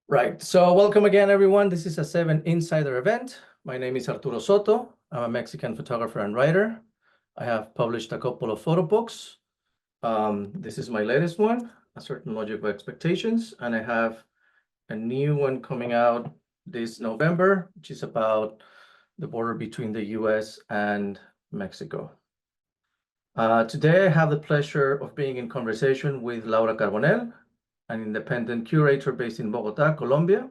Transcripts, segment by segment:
Right, so welcome again, everyone. This is a 7 Insider event. My name is Arturo Soto. I'm a Mexican photographer and writer. I have published a couple of photo books. This is my latest one, A Certain Logic of Expectations, and I have a new one coming out this November, which is about the border between the US and Mexico. Today, I have the pleasure of being in conversation with Laura Carbonell, an independent curator based in Bogota, Colombia.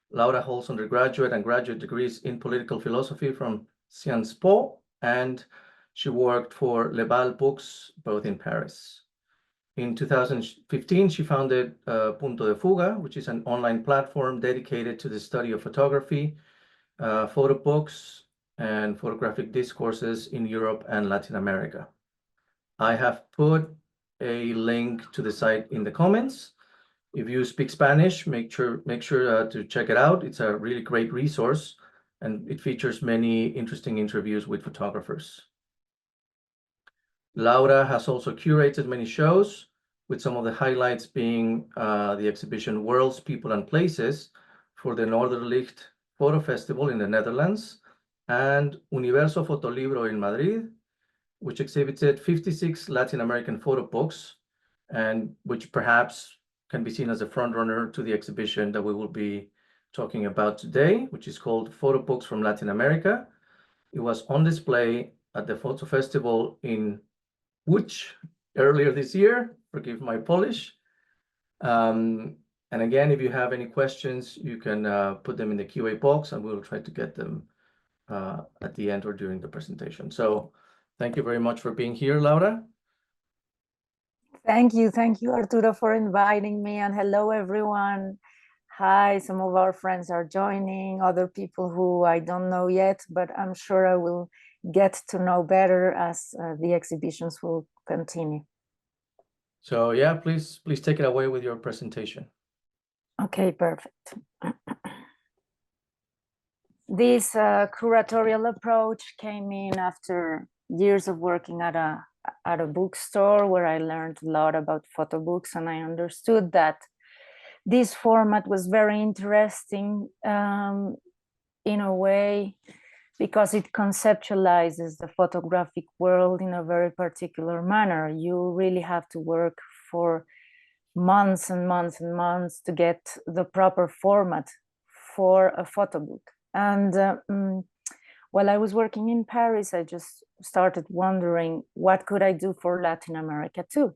Laura holds undergraduate and graduate degrees in political philosophy from Sciences Po, and she worked for Lebal Books, both in Paris. In 2015, she founded Punto de Fuga, which is an online platform dedicated to the study of photography, photo books, and photographic discourses in Europe and Latin America. I have put a link to the site in the comments. If you speak Spanish, make sure to check it out. It's a really great resource, and it features many interesting interviews with photographers. Laura has also curated many shows, with some of the highlights being the exhibition Worlds, People and Places for the Noorderlicht Fotofestiwal in the Netherlands, and Universo Fotolibro in Madrid, which exhibited 56 Latin American photo books, and which perhaps can be seen as a frontrunner to the exhibition that we will be talking about today, which is called Photobooks from Latin America. It was on display at the Fotofestiwal in Łódź earlier this year. Forgive my Polish. And again, if you have any questions, you can put them in the QA box, and we'll try to get them at the end or during the presentation. So thank you very much for being here, Laura. Thank you, Arturo, for inviting me, and hello, everyone. Hi, some of our friends are joining, other people who I don't know yet, but I'm sure I will get to know better as the exhibitions will continue. So yeah, please take it away with your presentation. Okay, perfect. This curatorial approach came in after years of working at a bookstore, where I learned a lot about photo books, and I understood that this format was very interesting in a way, because it conceptualizes the photographic world in a very particular manner. You really have to work for months and months and months to get the proper format for a photo book. And while I was working in Paris, I just started wondering, what could I do for Latin America too?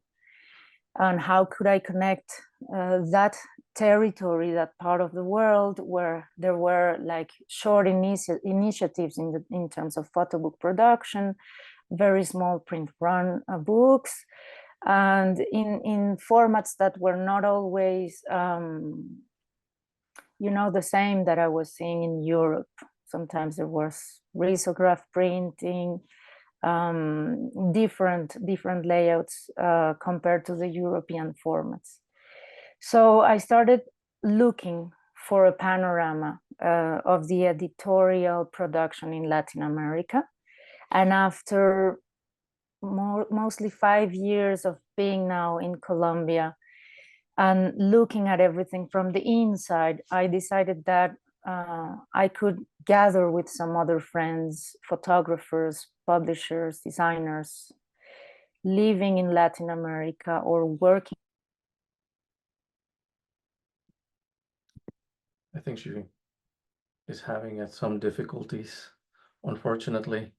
And how could I connect that territory, that part of the world where there were like short initiatives in terms of photo book production, very small print run books, and in formats that were not always, the same that I was seeing in Europe. Sometimes there was risograph printing, different layouts compared to the European formats. So I started looking for a panorama of the editorial production in Latin America. And after mostly 5 years of being now in Colombia and looking at everything from the inside, I decided that I could gather with some other friends, photographers, publishers, designers, living in Latin America or working. I think she is having some difficulties, unfortunately.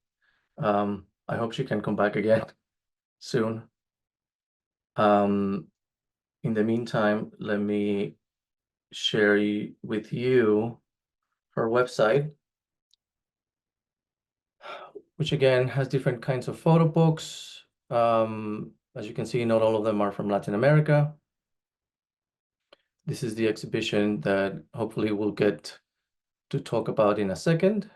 I hope she can come back again soon. In the meantime, let me share with you her website, which again has different kinds of photo books. As you can see, not all of them are from Latin America. This is the exhibition that hopefully we'll get to talk about in a second.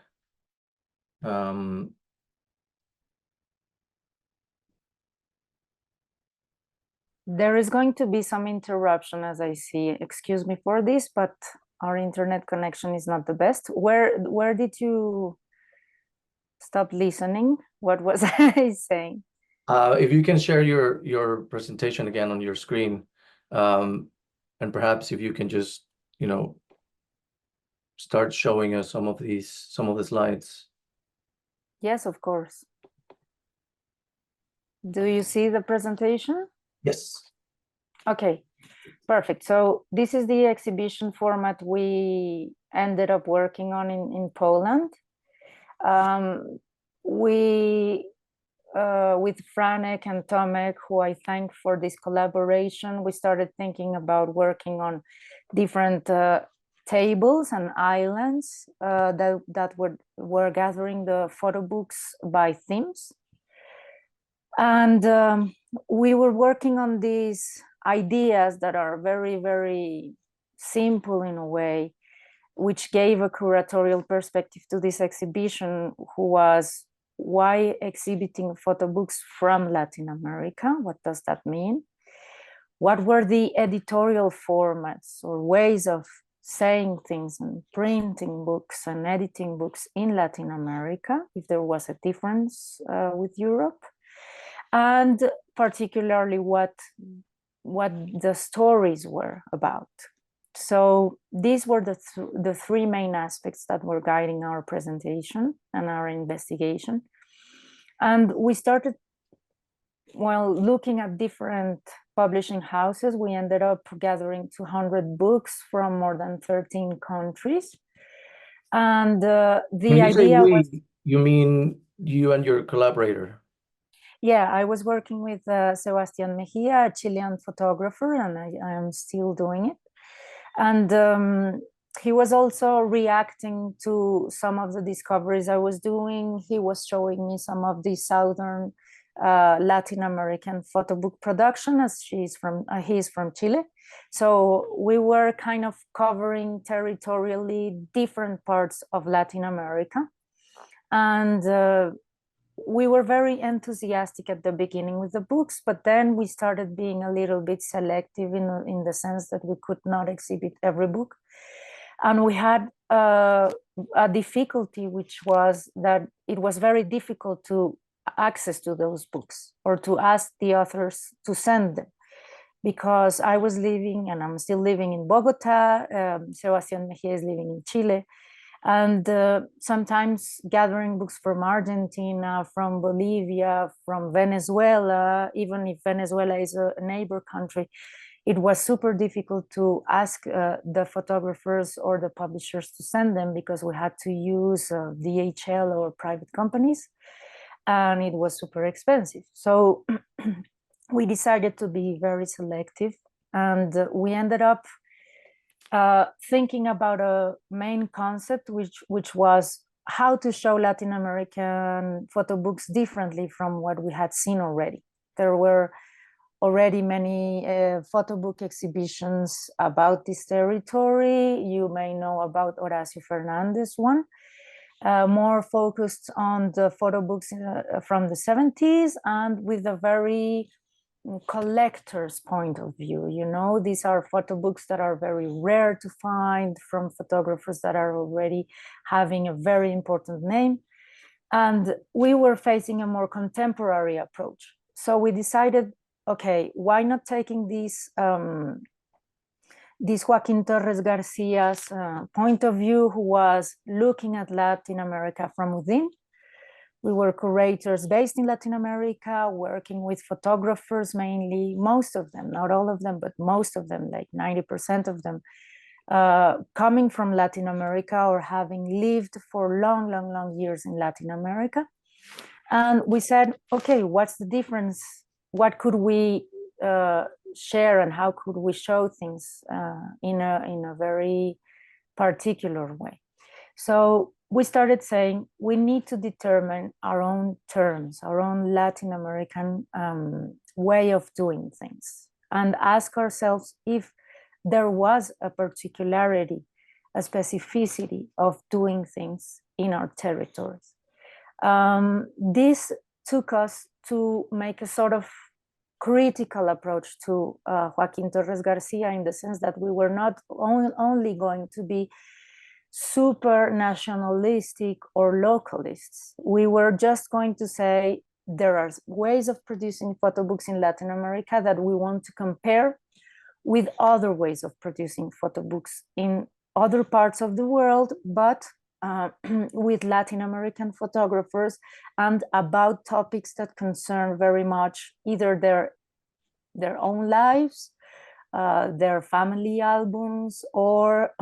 There is going to be some interruption as I see. Excuse me for this, but our internet connection is not the best. Where did you stop listening? What was I saying? If you can share your presentation again on your screen, and perhaps if you can just, start showing us some of the slides. Yes, of course. Do you see the presentation? Yes. Okay, perfect. So this is the exhibition format we ended up working on in Poland. With Franek and Tomek, who I thank for this collaboration, we started thinking about working on different tables and islands that were gathering the photo books by themes. And we were working on these ideas that are very, very simple in a way, which gave a curatorial perspective to this exhibition, who was, why exhibiting photo books from Latin America? What does that mean? What were the editorial formats or ways of saying things and printing books and editing books in Latin America, if there was a difference with Europe? And particularly what the stories were about. So these were the three main aspects that were guiding our presentation and our investigation. And we started, while looking at different publishing houses, we ended up gathering 200 books from more than 13 countries. And the idea was... You mean you and your collaborator? Yeah, I was working with Sebastián Mejía, a Chilean photographer, and I am still doing it. And he was also reacting to some of the discoveries I was doing. He was showing me some of the Southern Latin American photo book production, as he's from Chile. So we were kind of covering territorially different parts of Latin America. And we were very enthusiastic at the beginning with the books, but then we started being a little bit selective in the sense that we could not exhibit every book. And we had a difficulty, which was that it was very difficult to access to those books or to ask the authors to send them, because I was living, and I'm still living, in Bogota. Sebastián Mejía is living in Chile. And sometimes gathering books from Argentina, from Bolivia, from Venezuela, even if Venezuela is a neighbor country, it was super difficult to ask the photographers or the publishers to send them, because we had to use DHL or private companies, and it was super expensive. So we decided to be very selective, and we ended up thinking about a main concept, which was how to show Latin American photo books differently from what we had seen already. There were already many photo book exhibitions about this territory. You may know about Horacio Fernandez one, more focused on the photo books from the 70s, and with a very collector's point of view. These are photo books that are very rare to find, from photographers that are already having a very important name. And we were facing a more contemporary approach. So we decided, okay, why not taking this Joaquín Torres Garcia's point of view, who was looking at Latin America from within. We were curators based in Latin America, working with photographers mainly, most of them, not all of them, but most of them, like 90% of them, coming from Latin America or having lived for long, long, long years in Latin America. And we said, okay, what's the difference? What could we share, and how could we show things in a very particular way? So we started saying we need to determine our own terms, our own Latin American way of doing things, and ask ourselves if there was a particularity, a specificity of doing things in our territories. This took us to make a sort of critical approach to Joaquín Torres Garcia, in the sense that we were not only going to be super nationalistic or localists. We were just going to say there are ways of producing photo books in Latin America that we want to compare with other ways of producing photo books in other parts of the world, but with Latin American photographers, and about topics that concern very much either their own lives, their family albums, or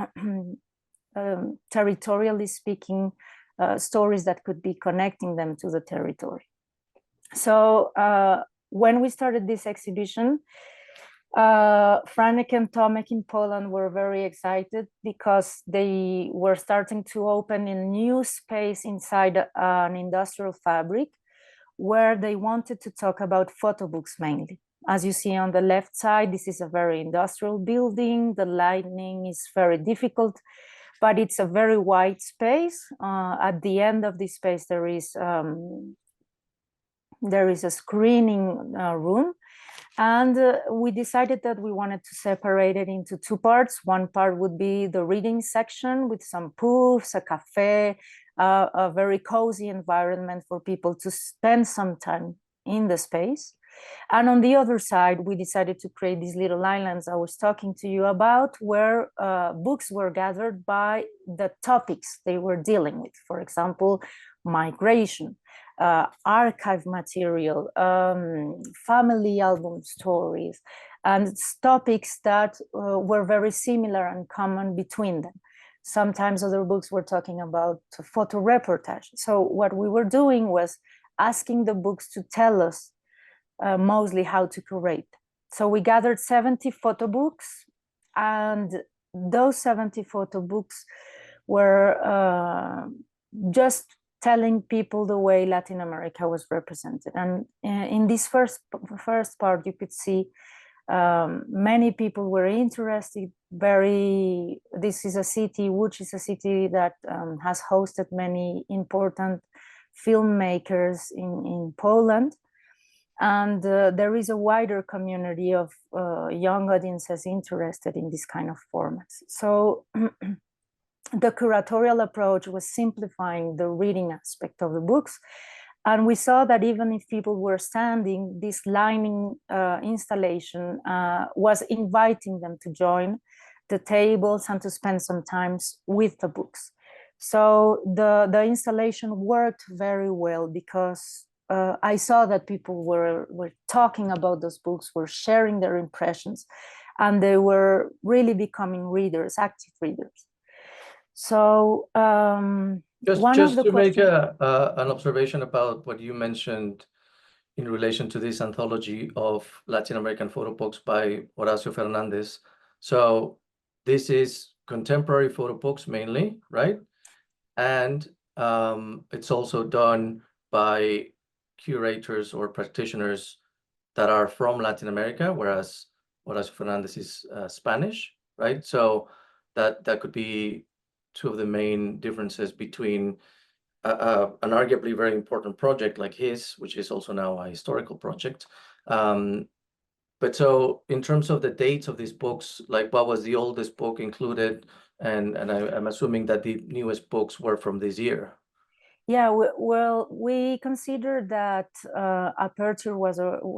territorially speaking, stories that could be connecting them to the territory. So when we started this exhibition, Franek and Tomek in Poland were very excited because they were starting to open a new space inside an industrial fabric where they wanted to talk about photo books mainly. As you see on the left side, this is a very industrial building. The lighting is very difficult, but it's a very wide space. At the end of this space, there is a screening room. And we decided that we wanted to separate it into two parts. One part would be the reading section with some proofs, a cafe, a very cozy environment for people to spend some time in the space. And on the other side, we decided to create these little islands I was talking to you about, where books were gathered by the topics they were dealing with. For example, migration, archive material, family album stories, and topics that were very similar and common between them. Sometimes other books were talking about photo reportage. So what we were doing was asking the books to tell us mostly how to curate. So we gathered 70 photo books, and those 70 photo books were just telling people the way Latin America was represented. And in this first part, you could see many people were interested. This is a city, Łódź is a city that has hosted many important filmmakers in Poland. And there is a wider community of young audiences interested in this kind of formats. So the curatorial approach was simplifying the reading aspect of the books. And we saw that even if people were standing, this lining installation was inviting them to join the tables and to spend some time with the books. So the installation worked very well because I saw that people were talking about those books, were sharing their impressions, and they were really becoming readers, active readers. So just to make an observation about what you mentioned in relation to this anthology of Latin American photo books by Horacio Fernandez. So this is contemporary photo books mainly, right? And it's also done by curators or practitioners that are from Latin America, whereas Horacio Fernandez is Spanish, right? So that could be two of the main differences between an arguably very important project like his, which is also now a historical project. But so in terms of the dates of these books, like what was the oldest book included? And I'm assuming that the newest books were from this year. Yeah, well, we consider that Aperture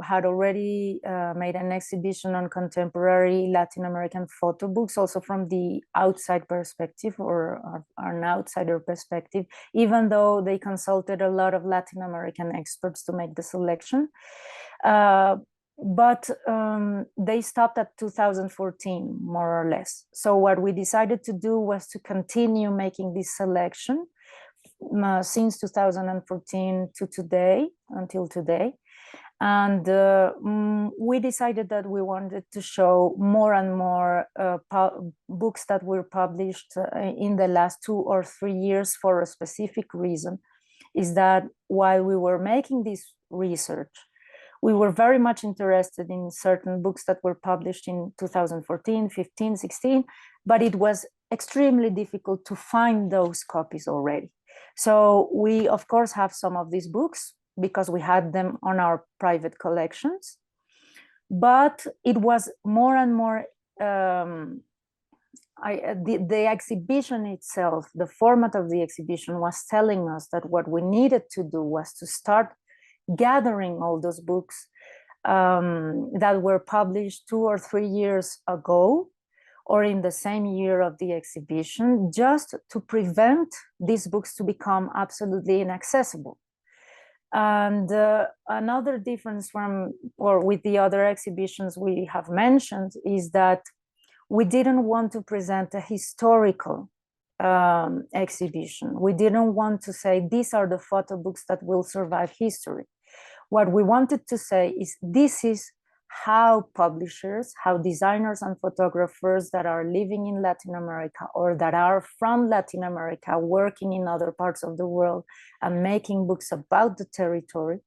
had already made an exhibition on contemporary Latin American photo books, also from the outside perspective or an outsider perspective, even though they consulted a lot of Latin American experts to make the selection. But they stopped at 2014, more or less. So what we decided to do was to continue making this selection since 2014 to today, until today. And we decided that we wanted to show more and more books that were published in the last 2 or 3 years for a specific reason, is that while we were making this research, we were very much interested in certain books that were published in 2014, 15, 16, but it was extremely difficult to find those copies already. So we, of course, have some of these books because we had them on our private collections, but it was more and more, the exhibition itself, the format of the exhibition was telling us that what we needed to do was to start gathering all those books that were published 2 or 3 years ago, or in the same year of the exhibition, just to prevent these books to become absolutely inaccessible. And another difference from, or with the other exhibitions we have mentioned, is that we didn't want to present a historical exhibition. We didn't want to say, these are the photo books that will survive history. What we wanted to say is, this is how publishers, how designers and photographers that are living in Latin America or that are from Latin America working in other parts of the world and making books about the territory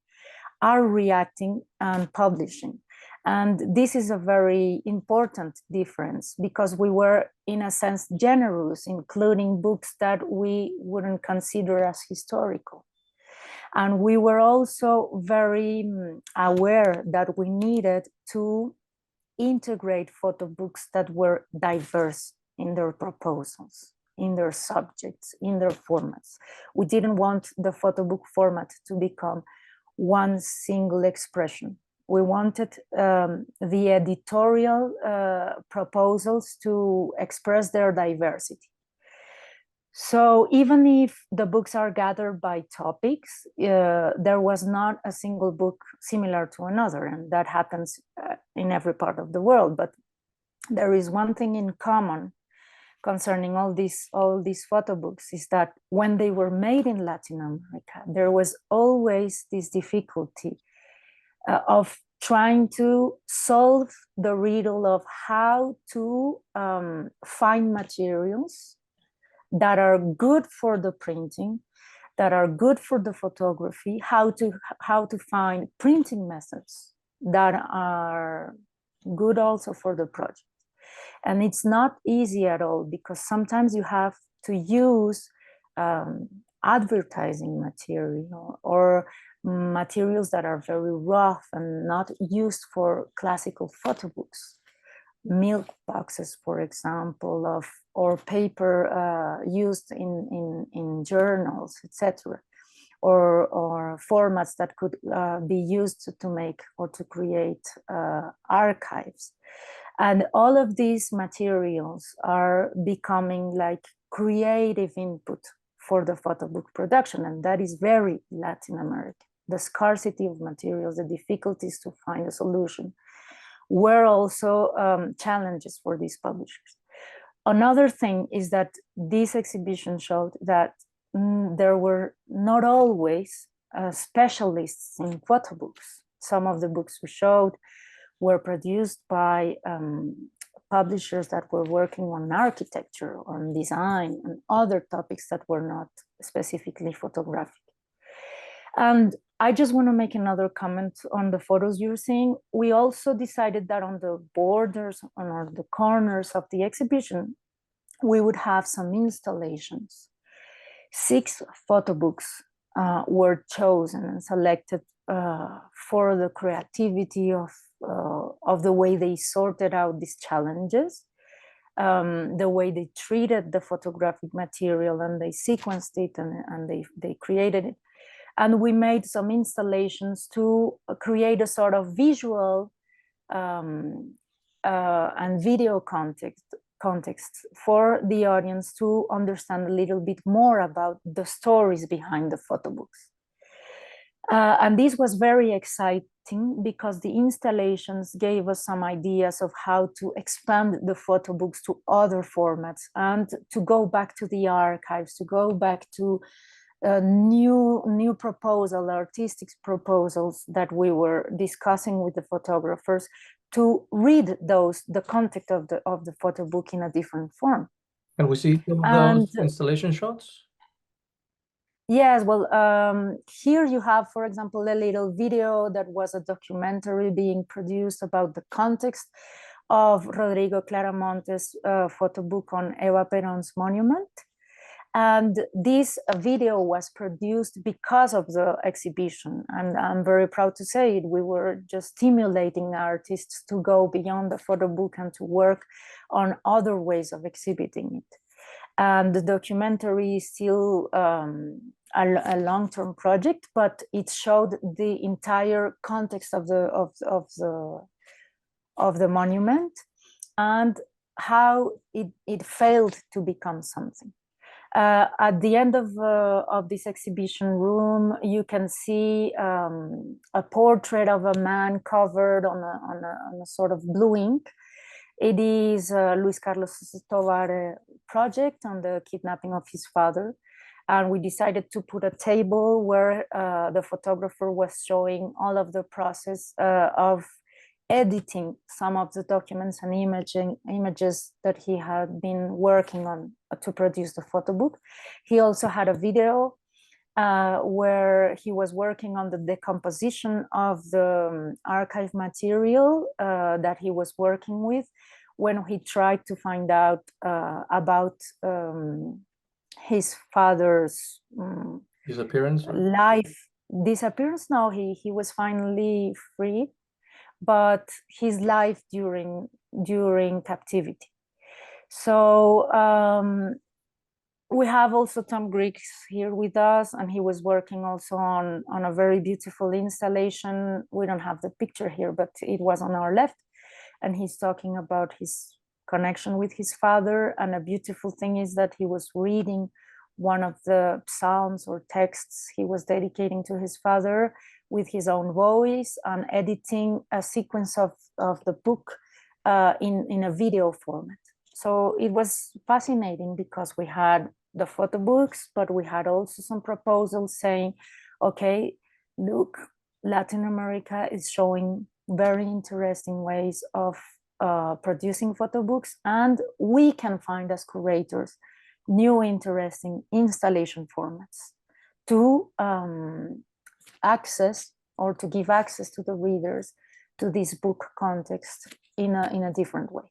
are reacting and publishing. And this is a very important difference, because we were, in a sense, generous, including books that we wouldn't consider as historical. And we were also very aware that we needed to integrate photo books that were diverse in their proposals, in their subjects, in their formats. We didn't want the photo book format to become one single expression. We wanted the editorial proposals to express their diversity. So even if the books are gathered by topics, there was not a single book similar to another, and that happens in every part of the world. But there is one thing in common concerning all these photo books, is that when they were made in Latin America, there was always this difficulty of trying to solve the riddle of how to find materials that are good for the printing, that are good for the photography, how to find printing methods that are good also for the project. And it's not easy at all, because sometimes you have to use advertising material or materials that are very rough and not used for classical photo books. Milk boxes, for example, or paper used in journals, etc., or formats that could be used to make or to create archives. And all of these materials are becoming like creative input for the photo book production, and that is very Latin American. The scarcity of materials, the difficulties to find a solution, were also challenges for these publishers. Another thing is that this exhibition showed that there were not always specialists in photo books. Some of the books we showed were produced by publishers that were working on architecture, on design, and other topics that were not specifically photographic. And I just want to make another comment on the photos you're seeing. We also decided that on the borders, on the corners of the exhibition, we would have some installations. 6 photo books were chosen and selected for the creativity of the way they sorted out these challenges, the way they treated the photographic material, and they sequenced it and they created it. And we made some installations to create a sort of visual and video context for the audience to understand a little bit more about the stories behind the photo books. And this was very exciting, because the installations gave us some ideas of how to expand the photo books to other formats and to go back to the archives, to go back to new artistic proposals that we were discussing with the photographers to read the content of the photo book in a different form. Can we see some of those installation shots? Yes, well, here you have, for example, a little video that was a documentary being produced about the context of Rodrigo Claramonte's photo book on Eva Perón's monument. And this video was produced because of the exhibition. And I'm very proud to say it. We were just stimulating artists to go beyond the photo book and to work on other ways of exhibiting it. And the documentary is still a long-term project, but it showed the entire context of the monument and how it failed to become something. At the end of this exhibition room, you can see a portrait of a man covered on a sort of blue ink. It is Luis Carlos Tovar project on the kidnapping of his father. And we decided to put a table where the photographer was showing all of the process of editing some of the documents and images that he had been working on to produce the photo book. He also had a video where he was working on the decomposition of the archive material that he was working with when he tried to find out about his father's disappearance. Disappearance. No, he was finally freed, but his life during captivity. So we have also Tom Griggs here with us, and he was working also on a very beautiful installation. We don't have the picture here, but it was on our left, and he's talking about his connection with his father. And a beautiful thing is that he was reading one of the psalms or texts he was dedicating to his father with his own voice and editing a sequence of the book in a video format. So it was fascinating because we had the photo books, but we had also some proposals saying, okay, look, Latin America is showing very interesting ways of producing photo books, and we can find as curators new interesting installation formats to access or to give access to the readers to this book context in a different way.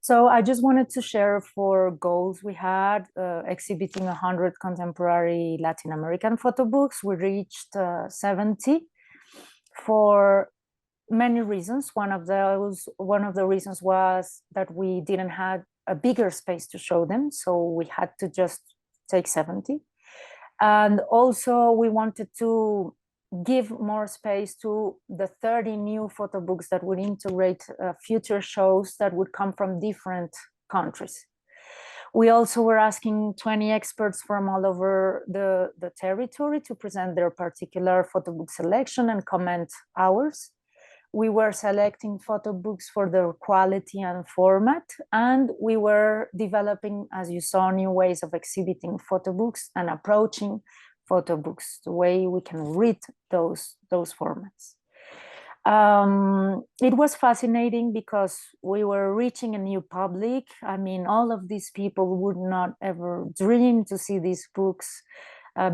So I just wanted to share 4 goals we had, exhibiting 100 contemporary Latin American photo books. We reached 70 for many reasons. One of the reasons was that we didn't have a bigger space to show them, so we had to just take 70. And also we wanted to give more space to the 30 new photo books that would integrate future shows that would come from different countries. We also were asking 20 experts from all over the territory to present their particular photo book selection and comment ours. We were selecting photo books for their quality and format, and we were developing, as you saw, new ways of exhibiting photo books and approaching photo books, the way we can read those formats. It was fascinating because we were reaching a new public. I mean, all of these people would not ever dream to see these books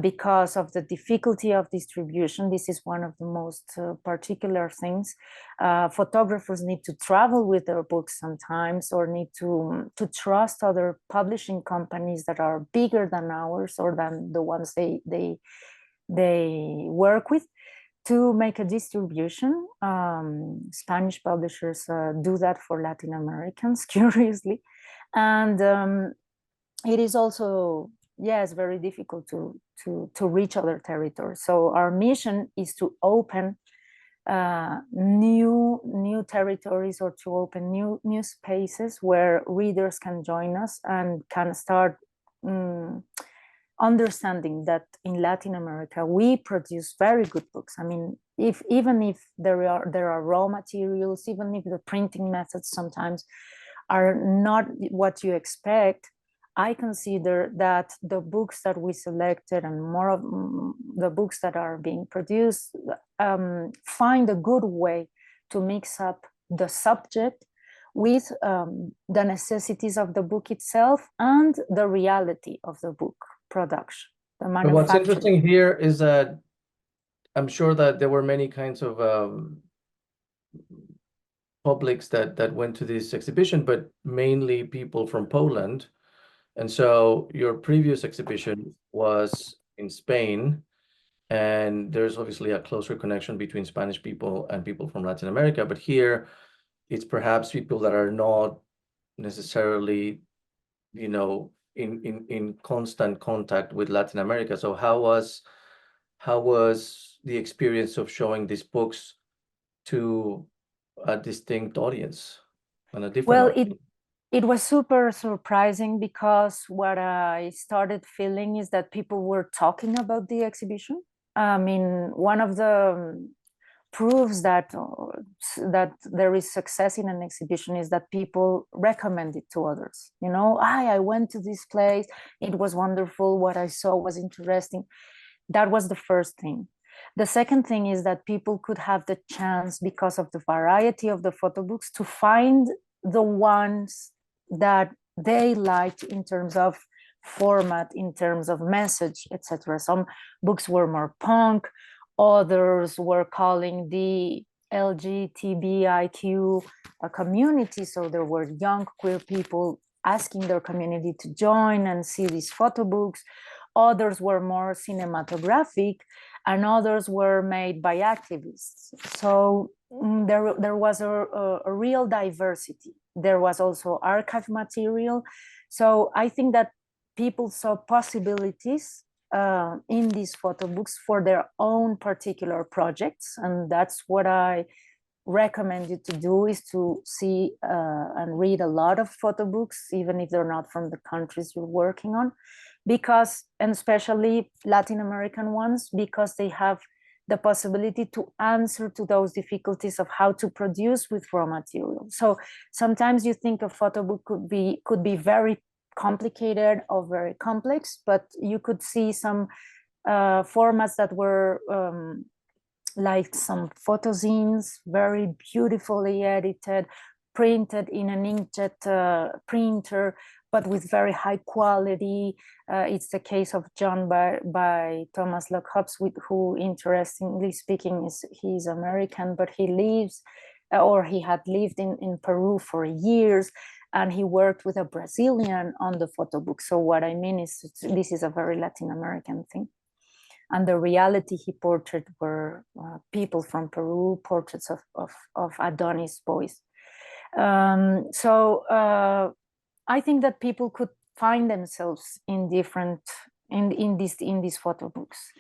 because of the difficulty of distribution. This is one of the most particular things. Photographers need to travel with their books sometimes, or need to trust other publishing companies that are bigger than ours or than the ones they work with to make a distribution. Spanish publishers do that for Latin Americans, curiously. And it is also, yes, very difficult to reach other territories. So our mission is to open new territories, or to open new spaces where readers can join us and can start understanding that in Latin America we produce very good books. I mean, even if there are raw materials, even if the printing methods sometimes are not what you expect, I consider that the books that we selected and more of the books that are being produced find a good way to mix up the subject with the necessities of the book itself and the reality of the book production, the But what's manufacturing. interesting here is that I'm sure that there were many kinds of publics that went to this exhibition, but mainly people from Poland. And so your previous exhibition was in Spain, and there's obviously a closer connection between Spanish people and people from Latin America. But here, it's perhaps people that are not necessarily, you know, in constant contact with Latin America. So how was the experience of showing these books to a distinct audience and a different Well, audience? it was super surprising, because what I started feeling is that people were talking about the exhibition. I mean, one of the proofs that there is success in an exhibition is that people recommend it to others. You know, I went to this place, it was wonderful, what I saw was interesting. That was the first thing. The second thing is that people could have the chance, because of the variety of the photo books, to find the ones that they liked in terms of format, in terms of message, etc. Some books were more punk, others were calling the LGBTIQ community, so there were young queer people asking their community to join and see these photo books. Others were more cinematographic, and others were made by activists. So there was a real diversity. There was also archive material. So I think that people saw possibilities in these photo books for their own particular projects. And that's what I recommend you to do, is to see and read a lot of photo books, even if they're not from the countries you're working on, because, and especially Latin American ones, because they have the possibility to answer to those difficulties of how to produce with raw material. So sometimes you think a photo book could be very complicated or very complex, but you could see some formats that were like some photozines, very beautifully edited, printed in an inkjet printer, but with very high quality. It's the case of John by Thomas Locke Hobbs, who, interestingly speaking, he's American, but he lives, or he had lived in Peru for years, and he worked with a Brazilian on the photo book. So what I mean is, this is a very Latin American thing. And the reality he portrayed were people from Peru, portraits of Adonis boys. So I think that people could find themselves in different in these photo books.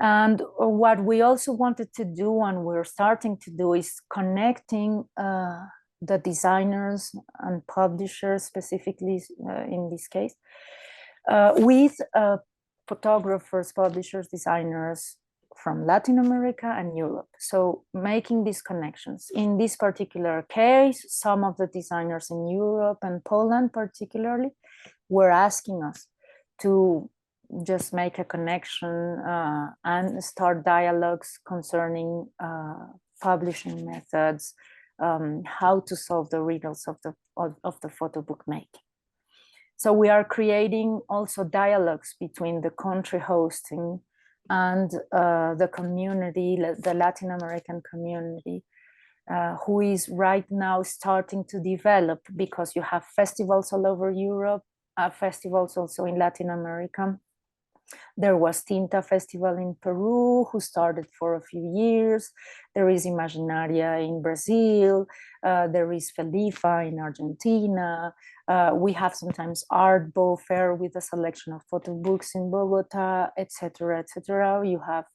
And what we also wanted to do, and we're starting to do, is connecting the designers and publishers, specifically in this case, with photographers, publishers, designers from Latin America and Europe. So making these connections. In this particular case, some of the designers in Europe and Poland particularly were asking us to just make a connection and start dialogues concerning publishing methods, how to solve the riddles of the photo book making. So we are creating also dialogues between the country hosting and the community, the Latin American community, who is right now starting to develop, because you have festivals all over Europe, festivals also in Latin America. There was Tinta Festival in Peru, who started for a few years. There is Imaginaria in Brazil. There is Felifa in Argentina. We have sometimes Art Bow Fair with a selection of photo books in Bogota, etc., etc. You have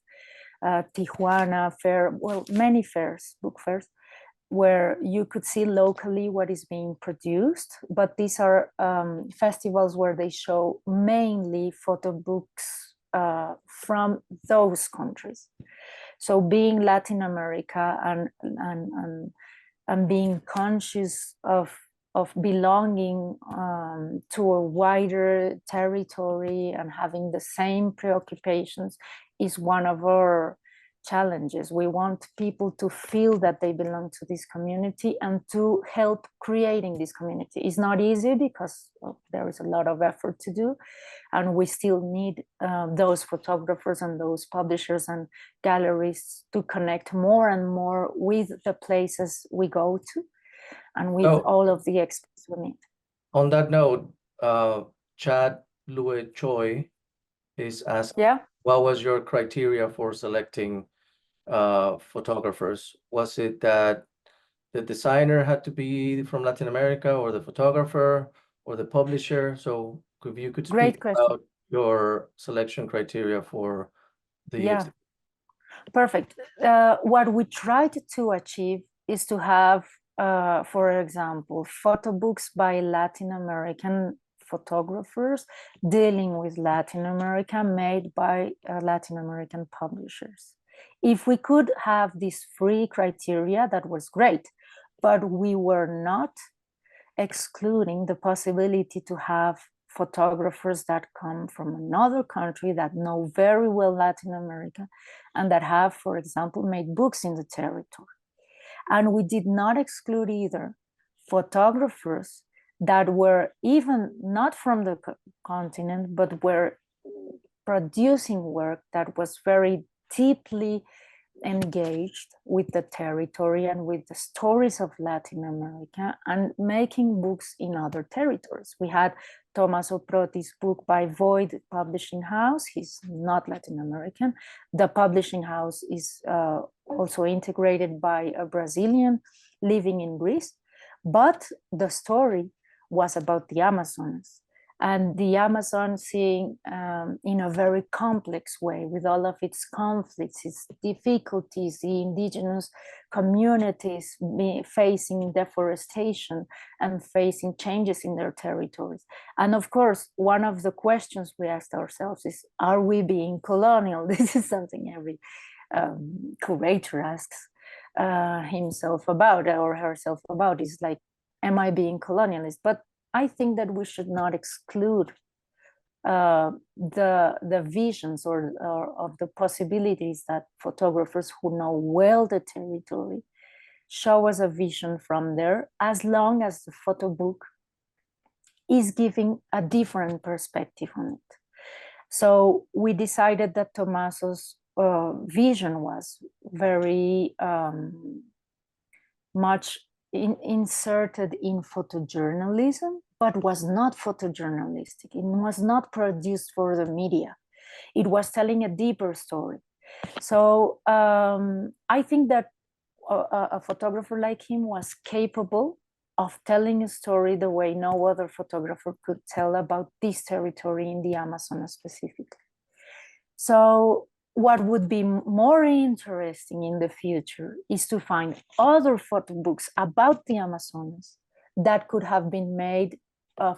Tijuana Fair, well, many fairs, book fairs, where you could see locally what is being produced, but these are festivals where they show mainly photo books from those countries. So being Latin America and being conscious of of belonging to a wider territory and having the same preoccupations is one of our challenges. We want people to feel that they belong to this community and to help creating this community. It's not easy because there is a lot of effort to do, and we still need those photographers and those publishers and galleries to connect more and more with the places we go to and with all of the experts we need. On that note, Chad Louis Choi is asking, what was your criteria for selecting photographers? Was it that the designer had to be from Latin America, or the photographer, or the publisher? So if you could speak about your selection criteria for the Perfect. What we tried to achieve is to have, for example, photobooks by Latin American photographers dealing with Latin America, made by Latin American publishers. If we could have these three criteria, that was great, but we were not excluding the possibility to have photographers that come from another country that know very well Latin America and that have, for example, made books in the territory. And we did not exclude either photographers that were even not from the continent, but were producing work that was very deeply engaged with the territory and with the stories of Latin America and making books in other territories. We had Tommaso Proti's book by Void Publishing House. He's not Latin American. The publishing house is also integrated by a Brazilian living in Greece, but the story was about the Amazonas. And the Amazon seeing in a very complex way, with all of its conflicts, its difficulties, the indigenous communities facing deforestation and facing changes in their territories. And of course, one of the questions we asked ourselves is, are we being colonial? This is something every curator asks himself about or herself about, is like, am I being colonialist? But I think that we should not exclude the visions or of the possibilities that photographers who know well the territory show us a vision from there, as long as the photo book is giving a different perspective on it. So we decided that Tommaso's vision was very much inserted in photojournalism, but was not photojournalistic. It was not produced for the media. It was telling a deeper story. So I think that a photographer like him was capable of telling a story the way no other photographer could tell about this territory in the Amazonas specifically. So what would be more interesting in the future is to find other photo books about the Amazonas that could have been made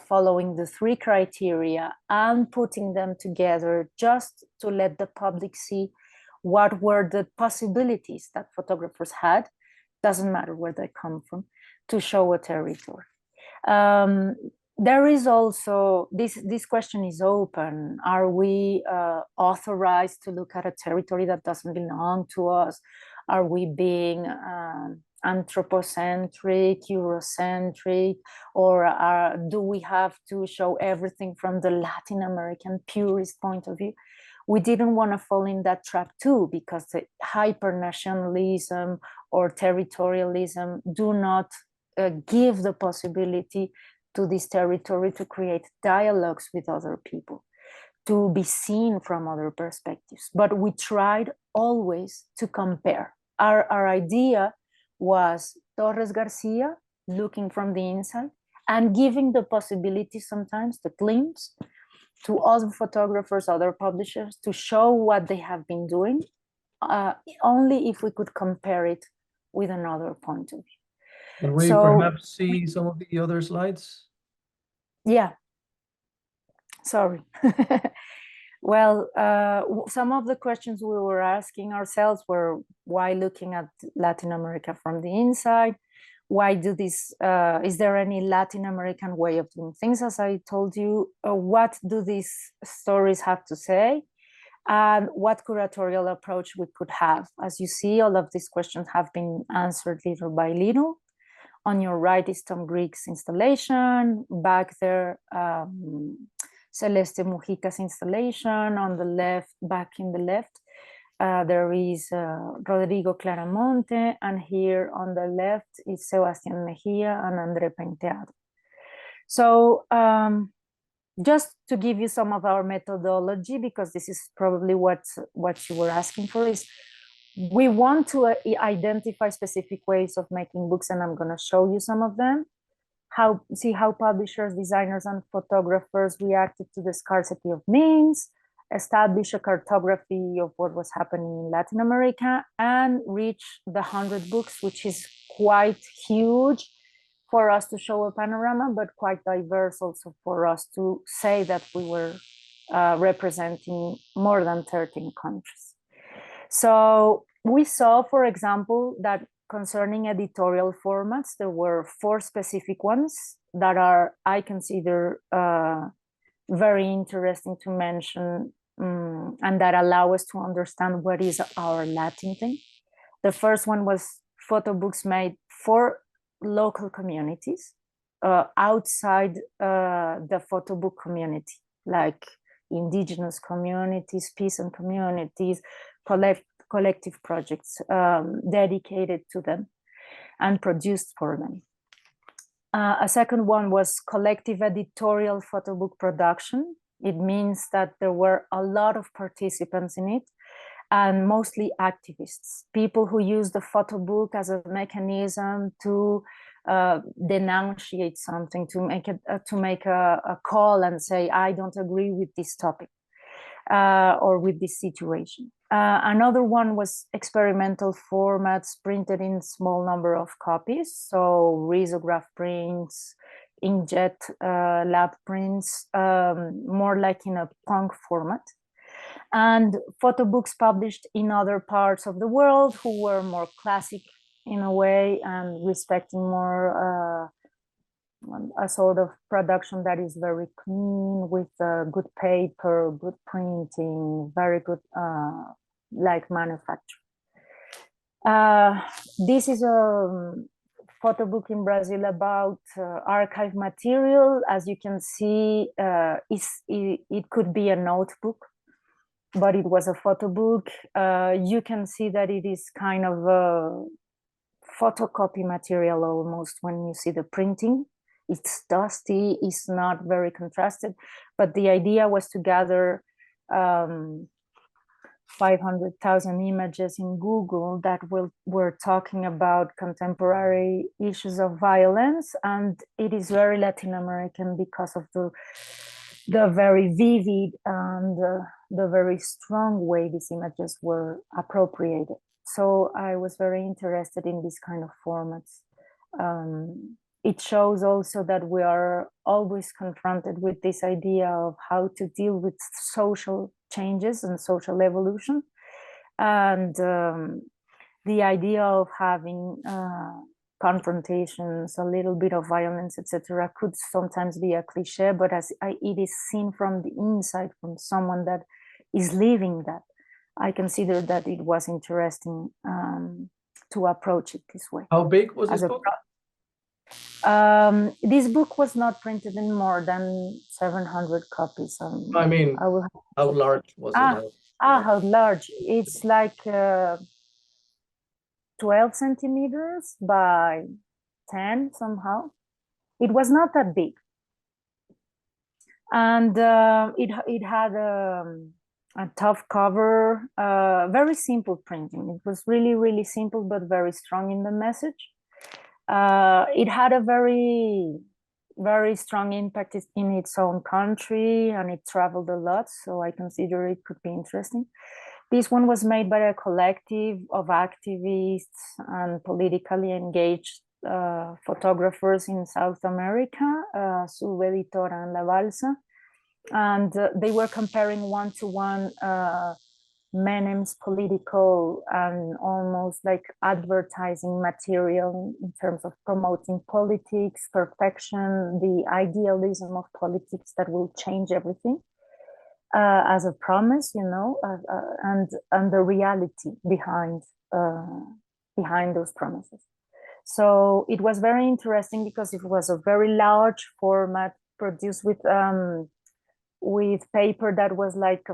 following the three criteria and putting them together just to let the public see what were the possibilities that photographers had, doesn't matter where they come from, to show a territory. There is also, this question is open. Are we authorized to look at a territory that doesn't belong to us? Are we being anthropocentric, Eurocentric, or do we have to show everything from the Latin American purist point of view? We didn't want to fall in that trap too, because the hyper-nationalism or territorialism do not give the possibility to this territory to create dialogues with other people, to be seen from other perspectives. But we tried always to compare. Our idea was Torres Garcia looking from the inside and giving the possibility sometimes, the glimpse, to other photographers, other publishers, to show what they have been doing, only if we could compare it with another point of view. Can we perhaps see some of the other slides? Yeah, sorry. Well, some of the questions we were asking ourselves were, why looking at Latin America from the inside? why do this, is there any Latin American way of doing things? As I told you, what do these stories have to say? And what curatorial approach we could have. As you see, all of these questions have been answered little by little. On your right is Tom Griggs' installation. Back there, Celeste Mujica's installation. On the left, back in the left, there is Rodrigo Claramonte. And here on the left is Sebastián Mejía and André Penteado. So just to give you some of our methodology, because this is probably what you were asking for, is we want to identify specific ways of making books, and I'm going to show you some of them. See how publishers, designers, and photographers reacted to the scarcity of means, establish a cartography of what was happening in Latin America, and reach the 100 books, which is quite huge for us to show a panorama, but quite diverse also for us to say that we were representing more than 13 countries. So we saw, for example, that concerning editorial formats, there were 4 specific ones that are, I consider, very interesting to mention, and that allow us to understand what is our Latin thing. The first one was Photobooks made for local communities outside the photobook community, like indigenous communities, peasant communities, collective projects dedicated to them and produced for them. A second one was collective editorial photobook production. It means that there were a lot of participants in it, and mostly activists, people who use the photobook as a mechanism to denunciate something, to make a call and say, I don't agree with this topic or with this situation. Another one was experimental formats printed in small number of copies, so risograph prints, inkjet lab prints, more like in a punk format. And photobooks published in other parts of the world who were more classic in a way and respecting more a sort of production that is very clean, with good paper, good printing, very good like manufacture. This is a photobook in Brazil about archive material. As you can see, it could be a notebook, but it was a photo book. You can see that it is kind of a photocopy material almost when you see the printing. It's dusty, it's not very contrasted, but the idea was to gather 500,000 images in Google that were talking about contemporary issues of violence, and it is very Latin American because of the very vivid and the very strong way these images were appropriated. So I was very interested in this kind of formats. It shows also that we are always confronted with this idea of how to deal with social changes and social evolution. And the idea of having confrontations, a little bit of violence, etc., could sometimes be a cliche, but as it is seen from the inside, from someone that is living that, I consider that it was interesting to approach it this way. How big was this book? This book was not printed in more than 700 copies. I mean, how large was it? How large? It's like 12 centimeters by 10 somehow. It was not that big. And it had a tough cover, very simple printing. It was really, really simple, but very strong in the message. It had a very, very strong impact in its own country, and it traveled a lot, so I consider it could be interesting. This one was made by a collective of activists and politically engaged photographers in South America, Subeditora and La Balsa, and they were comparing one-to-one Menem's political and almost like advertising material in terms of promoting politics, perfection, the idealism of politics that will change everything, as a promise, you know, and the reality behind those promises. So it was very interesting because it was a very large format produced with paper that was like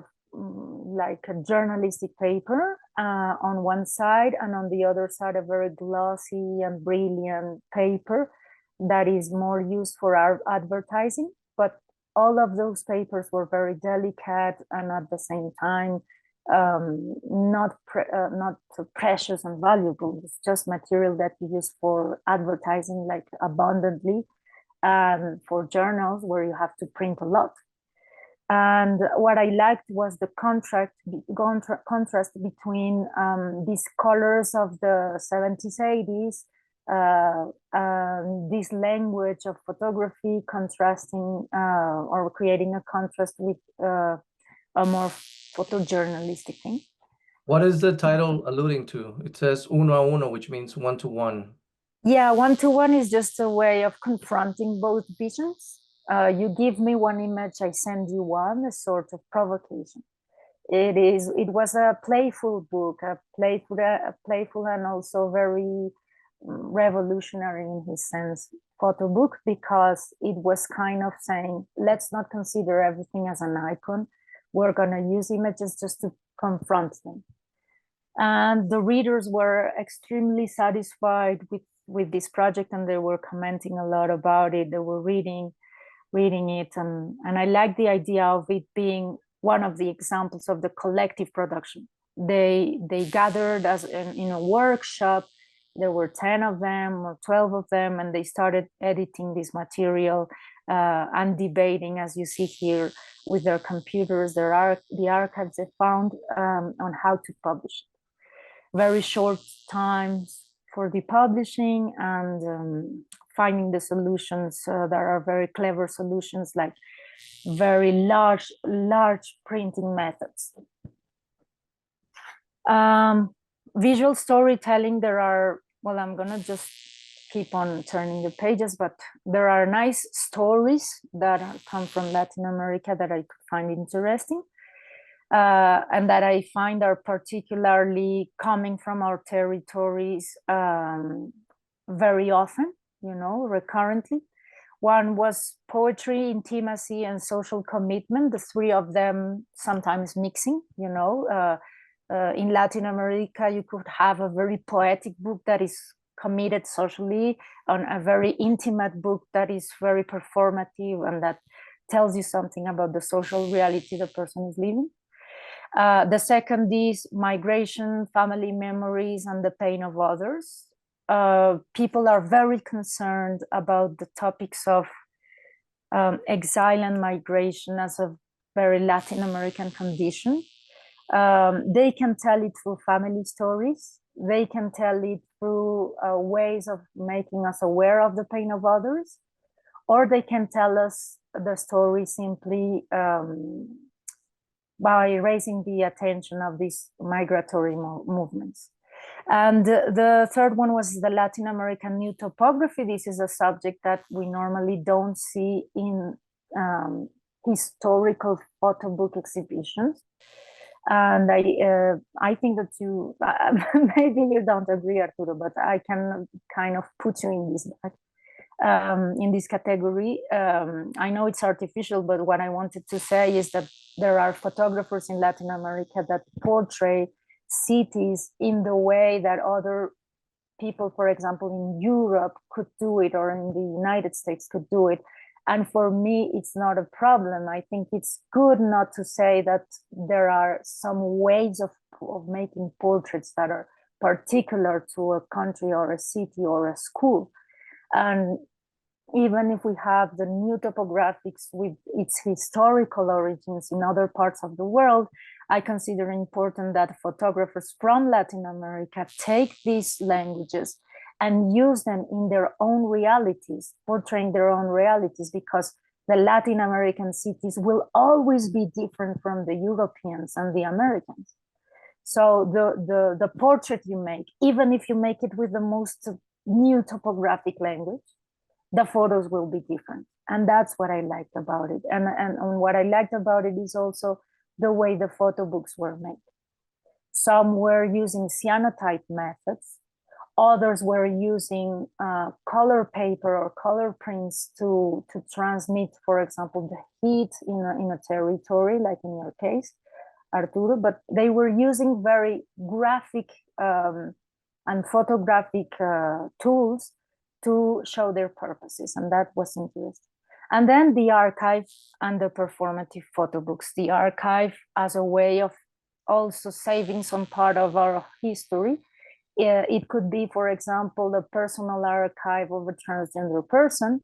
a journalistic paper on one side, and on the other side a very glossy and brilliant paper that is more used for our advertising. But all of those papers were very delicate and at the same time not so precious and valuable. It's just material that you use for advertising, like abundantly, and for journals where you have to print a lot. And what I liked was the contrast between these colors of the 70s, 80s, this language of photography contrasting or creating a contrast with a more photojournalistic thing. What is the title alluding to? It says uno a uno, which means one to one. Yeah, one to one is just a way of confronting both visions. You give me one image, I send you one, a sort of provocation. It was a playful book, a playful and also very revolutionary in his sense photo book, because it was kind of saying, let's not consider everything as an icon. We're going to use images just to confront them. And the readers were extremely satisfied with this project, and they were commenting a lot about it. They were reading it, and I like the idea of it being one of the examples of the collective production. They gathered as in a workshop. There were 10 of them or 12 of them, and they started editing this material and debating, as you see here, with their computers, the archives they found on how to publish it. Very short times for the publishing, and finding the solutions that are very clever solutions, like very large printing methods. Visual storytelling, there are, well, I'm gonna just keep on turning the pages, but there are nice stories that come from Latin America that I could find interesting, and that I find are particularly coming from our territories very often, you know, recurrently. One was poetry, intimacy, and social commitment, the three of them sometimes mixing, you know. In Latin America, you could have a very poetic book that is committed socially, on a very intimate book that is very performative and that tells you something about the social reality the person is living. The second is migration, family memories, and the pain of others. People are very concerned about the topics of exile and migration as a very Latin American condition. They can tell it through family stories. They can tell it through ways of making us aware of the pain of others, or they can tell us the story simply by raising the attention of these migratory movements. And the third one was the Latin American new topography. This is a subject that we normally don't see in historical photo book exhibitions. And I think that you, maybe you don't agree, Arturo, but I can kind of put you in this category. I know it's artificial, but what I wanted to say is that there are photographers in Latin America that portray cities in the way that other people, for example, in Europe could do it, or in the United States could do it. And for me, it's not a problem. I think it's good not to say that there are some ways of making portraits that are particular to a country or a city or a school. And even if we have the new topographics with its historical origins in other parts of the world, I consider important that photographers from Latin America take these languages and use them in their own realities, portraying their own realities, because the Latin American cities will always be different from the Europeans and the Americans. So the portrait you make, even if you make it with the most new topographic language, the photos will be different. And that's what I liked about it. And what I liked about it is also the way the photo books were made. Some were using cyanotype methods. Others were using color paper or color prints to transmit, for example, the heat in a territory, like in your case, Arturo, but they were using very graphic and photographic tools to show their purposes, and that was interesting. And then the archive and the performative photo books. The archive as a way of also saving some part of our history. It could be, for example, the personal archive of a transgender person,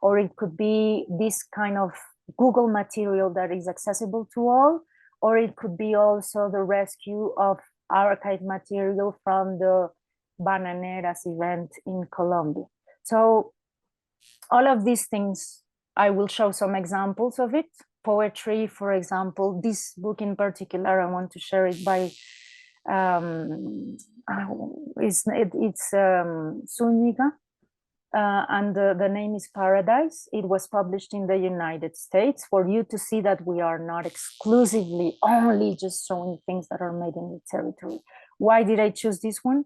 or it could be this kind of Google material that is accessible to all, or it could be also the rescue of archive material from the Bananeras event in Colombia. So all of these things, I will show some examples of it. Poetry, for example, this book in particular, I want to share it by it's Zúñiga, and the name is Paradise. It was published in the United States, for you to see that we are not exclusively only just showing things that are made in the territory. Why did I choose this one?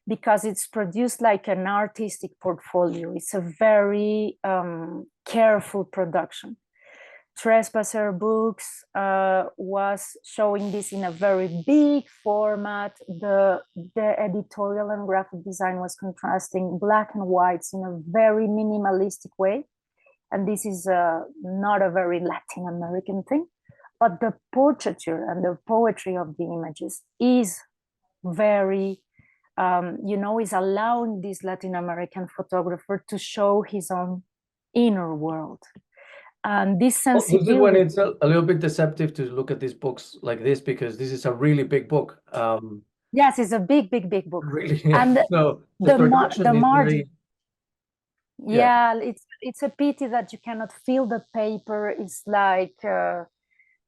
Because it's produced like an artistic portfolio. It's a very careful production. Trespasser Books was showing this in a very big format. The editorial and graphic design was contrasting black and whites in a very minimalistic way. And this is not a very Latin American thing, but the portraiture and the poetry of the images is very, is allowing this Latin American photographer to show his own inner world. And this sensibility. This is when it's a little bit deceptive to look at these books like this, because this is a really big book. Yes, it's a big book. Really, yeah. And so the margin. very... Yeah, it's a pity that you cannot feel the paper. It's like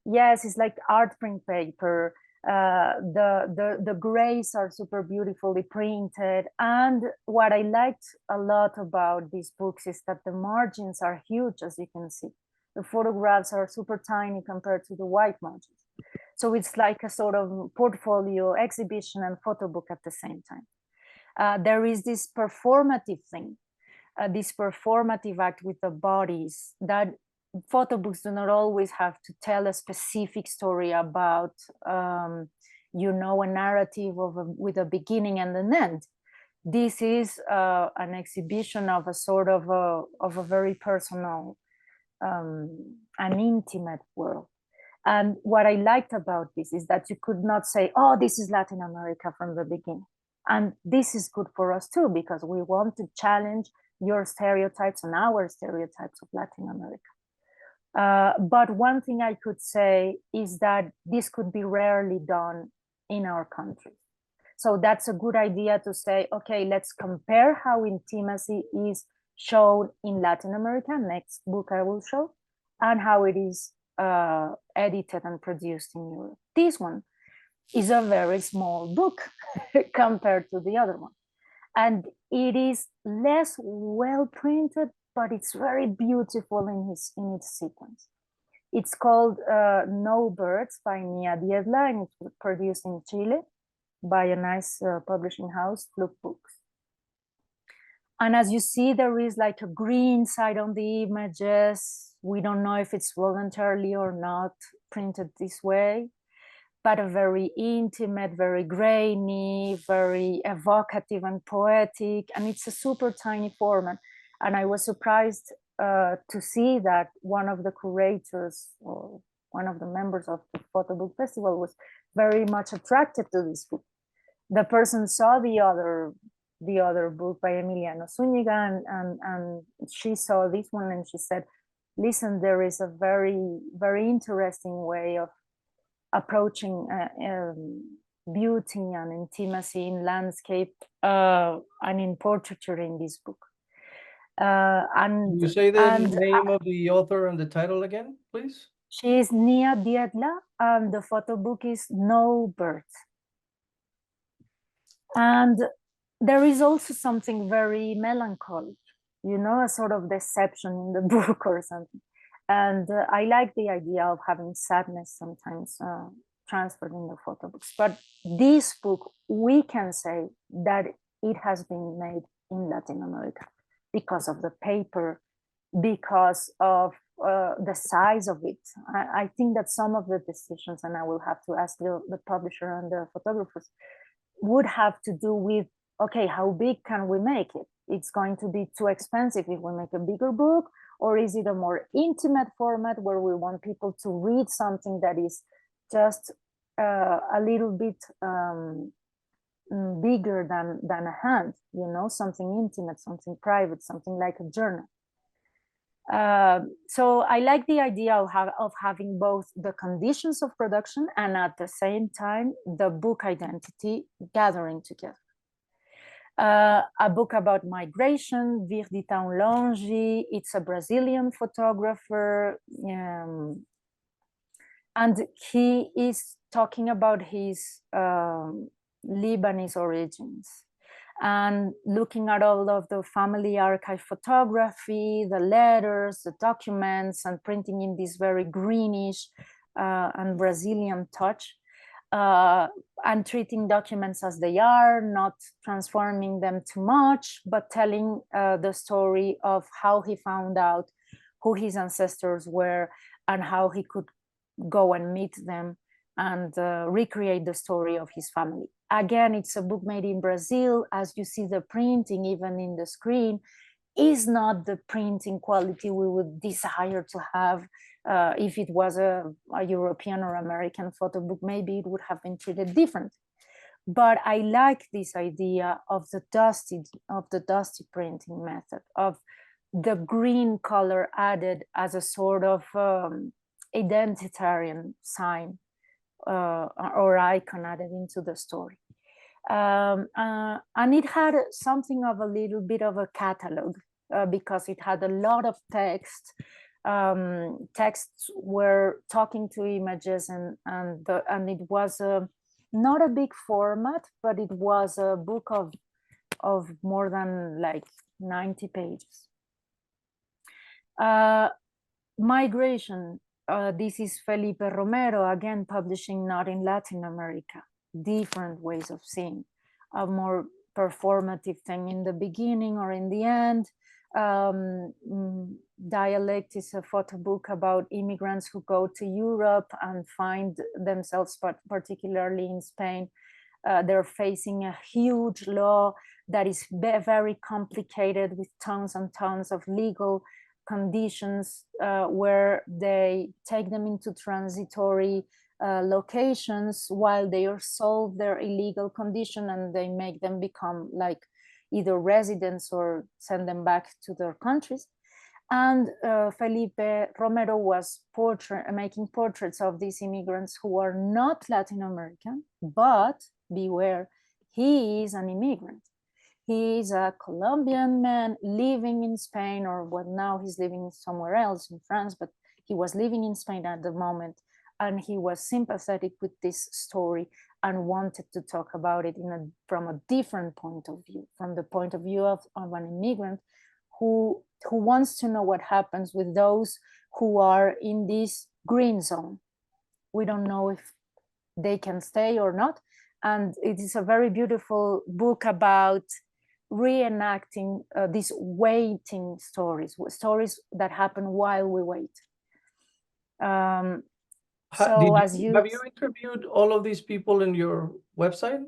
yes, it's like art print paper. The grays are super beautifully printed, and what I liked a lot about these books is that the margins are huge, as you can see. The photographs are super tiny compared to the white margins, so it's like a sort of portfolio, exhibition, and photo book at the same time. There is this performative thing, this performative act with the bodies, that photo books do not always have to tell a specific story about, a narrative with a beginning and an end. This is an exhibition of a sort of a very personal, an intimate world. And what I liked about this is that you could not say, oh, this is Latin America from the beginning. And this is good for us too, because we want to challenge your stereotypes and our stereotypes of Latin America. But one thing I could say is that this could be rarely done in our country. So that's a good idea to say, okay, let's compare how intimacy is shown in Latin America, next book I will show, and how it is edited and produced in Europe. This one is a very small book compared to the other one. And it is less well printed, but it's very beautiful in its sequence. It's called No Birds by Nia Diedla, and it's produced in Chile by a nice publishing house, Photobooks. And as you see, there is like a green side on the images. We don't know if it's voluntarily or not printed this way, but a very intimate, very grainy, very evocative and poetic. And it's a super tiny format. And I was surprised to see that one of the curators or one of the members of the Fotofestiwal was very much attracted to this book. The person saw the other book by Emiliano Zúñiga, and she saw this one, and she said, listen, there is a very, very interesting way of approaching beauty and intimacy in landscape and in portraiture in this book. And you say the name of the author and the title again, please? She is Nia Diedla, and the photo book is No Birds. And there is also something very melancholic, you know, a sort of deception in the book or something. And I like the idea of having sadness sometimes transferred in the photo books. But this book, we can say that it has been made in Latin America because of the paper, because of the size of it. I think that some of the decisions, and I will have to ask the publisher and the photographers, would have to do with, okay, how big can we make it? It's going to be too expensive if we make a bigger book, or is it a more intimate format where we want people to read something that is just a little bit bigger than a hand, you know, something intimate, something private, something like a journal. So I like the idea of having both the conditions of production and at the same time the book identity gathering together. A book about migration, Virdita Longi. It's a Brazilian photographer, and he is talking about his Lebanese origins and looking at all of the family archive photography, the letters, the documents, and printing in this very greenish and Brazilian touch, and treating documents as they are, not transforming them too much, but telling the story of how he found out who his ancestors were and how he could go and meet them and recreate the story of his family. Again, it's a book made in Brazil. As you see, the printing, even in the screen, is not the printing quality we would desire to have. If it was a European or American photo book, maybe it would have been treated differently. But I like this idea of the dusty printing method, of the green color added as a sort of identitarian sign or icon added into the story. And it had something of a little bit of a catalog because it had a lot of text. Texts were talking to images, and it was not a big format, but it was a book of more than like 90 pages. Migration. This is Felipe Romero, again publishing not in Latin America. Different ways of seeing, a more performative thing in the beginning or in the end. Dialect is a photo book about immigrants who go to Europe and find themselves, particularly in Spain, they're facing a huge law that is very complicated with tons and tons of legal conditions where they take them into transitory locations while they are solve their illegal condition, and they make them become like either residents or send them back to their countries. And Felipe Romero was making portraits of these immigrants who are not Latin American, but beware, he is an immigrant. He is a Colombian man living in Spain, or what now he's living somewhere else in France, but he was living in Spain at the moment, and he was sympathetic with this story and wanted to talk about it from a different point of view, from the point of view of an immigrant who wants to know what happens with those who are in this green zone. We don't know if they can stay or not. And it is a very beautiful book about reenacting these waiting stories that happen while we wait. Have you interviewed all of these people in your website?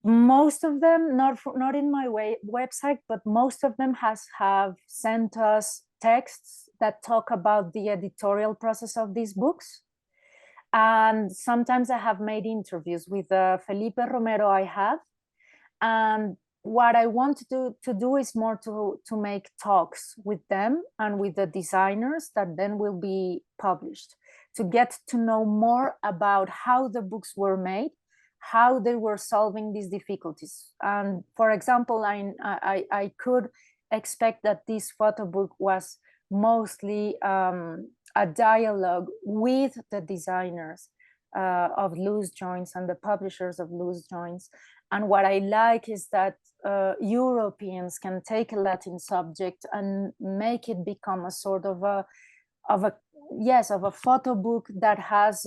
Most of them, not in my website, but most of them have sent us texts that talk about the editorial process of these books. And sometimes I have made interviews with Felipe Romero. I have, and what I want to do is more to make talks with them and with the designers that then will be published, to get to know more about how the books were made, how they were solving these difficulties. And for example, I could expect that this photo book was mostly a dialogue with the designers of Loose Joints and the publishers of Loose Joints. And what I like is that Europeans can take a Latin subject and make it become a sort of a photo book that has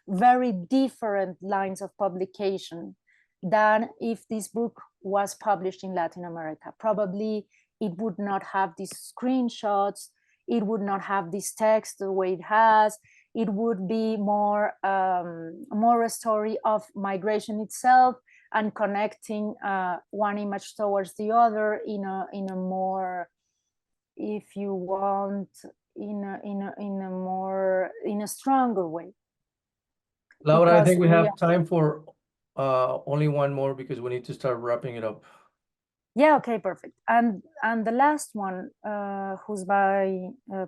very different lines of publication than if this book was published in Latin America. Probably it would not have these screenshots, it would not have this text the way it has. It would be more a story of migration itself and connecting one image towards the other in a more, if you want, in a stronger way. Laura, I think we Because have time for only one more because we need to start wrapping it up. Yeah, okay, perfect. And the last one, who's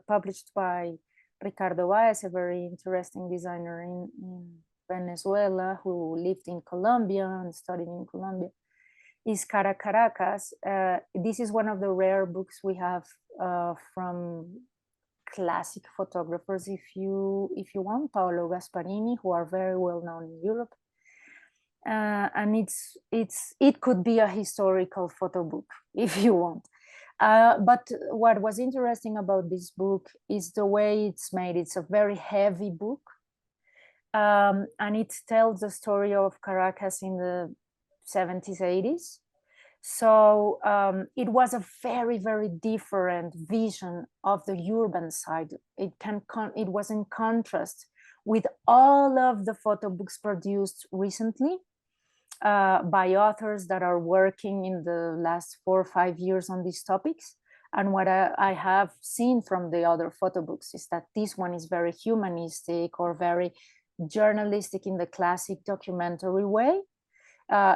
published by Ricardo Baez, a very interesting designer in Venezuela who lived in Colombia and studied in Colombia, is Caracas. This is one of the rare books we have from classic photographers, if you want, Paolo Gasparini, who are very well known in Europe. And it could be a historical photo book if you want. But what was interesting about this book is the way it's made. It's a very heavy book, and it tells the story of Caracas in the 70s, 80s. So it was a very, very different vision of the urban side. It was in contrast with all of the photo books produced recently by authors that are working in the last 4 or 5 years on these topics. And what I have seen from the other photo books is that this one is very humanistic or very journalistic in the classic documentary way.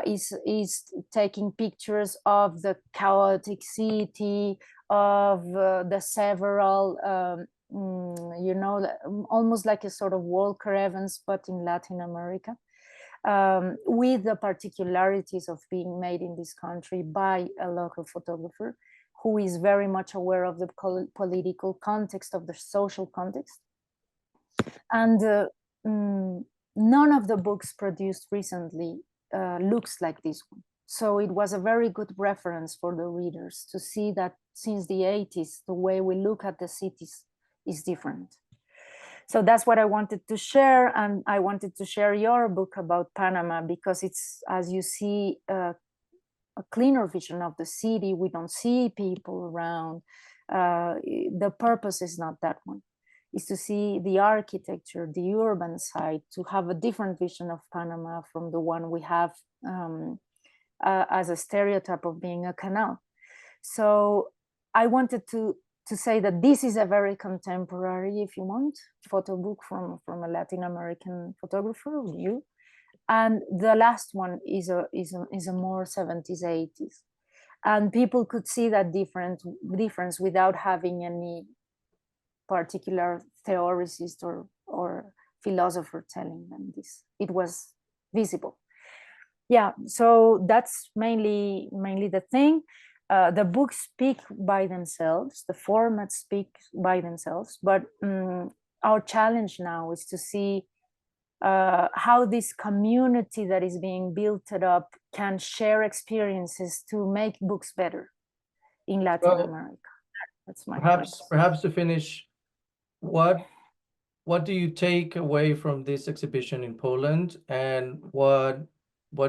Is taking pictures of the chaotic city, of the several, almost like a sort of Walker Evans, but in Latin America. With the particularities of being made in this country by a local photographer who is very much aware of the political context, of the social context. And none of the books produced recently looks like this one. So it was a very good reference for the readers to see that since the 80s, the way we look at the cities is different. So that's what I wanted to share. And I wanted to share your book about Panama because it's, as you see, a cleaner vision of the city. We don't see people around. The purpose is not that one. It's to see the architecture, the urban side, to have a different vision of Panama from the one we have as a stereotype of being a canal. So I wanted to say that this is a very contemporary, if you want, photo book from a Latin American photographer, you. And the last one is a more 70s, 80s. And people could see that difference without having any particular theorist or philosopher telling them this. It was visible. Yeah, so that's mainly the thing. The books speak by themselves, the formats speak by themselves, but our challenge now is to see how this community that is being built up can share experiences to make books better in Latin America. That's my perhaps to finish, what do you take away from this exhibition in Poland, and what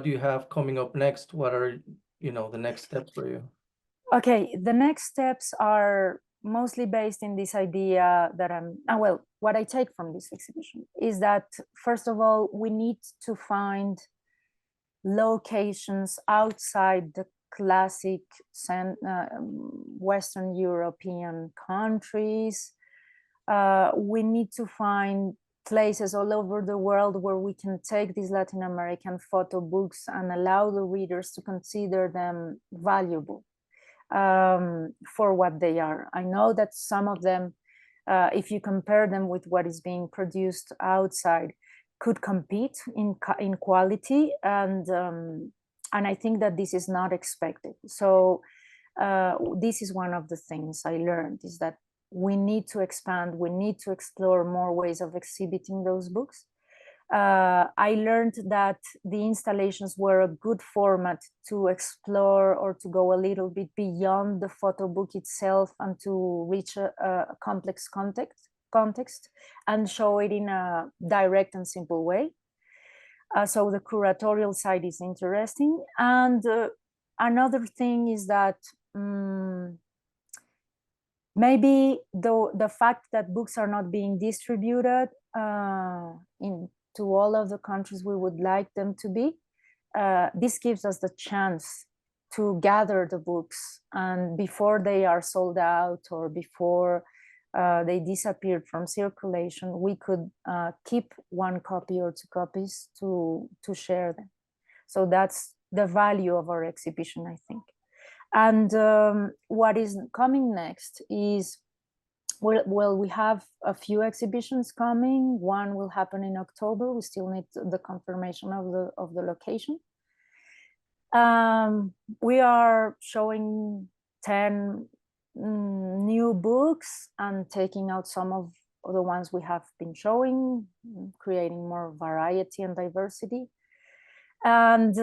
do you have coming up next? What are the next steps for you? Okay, the next steps are mostly based in this idea that what I take from this exhibition is that, first of all, we need to find locations outside the classic Western European countries. We need to find places all over the world where we can take these Latin American photo books and allow the readers to consider them valuable for what they are. I know that some of them, if you compare them with what is being produced outside, could compete in quality, and I think that this is not expected. So this is one of the things I learned, is that we need to expand, we need to explore more ways of exhibiting those books. I learned that the installations were a good format to explore or to go a little bit beyond the photo book itself and to reach a complex context and show it in a direct and simple way. So the curatorial side is interesting. And another thing is that maybe the fact that books are not being distributed to all of the countries we would like them to be, this gives us the chance to gather the books, and before they are sold out or before they disappeared from circulation, we could keep one copy or two copies to share them. So that's the value of our exhibition, I think. And what is coming next is, well, we have a few exhibitions coming. One will happen in October. We still need the confirmation of the location. We are showing 10 new books and taking out some of the ones we have been showing, creating more variety and diversity. And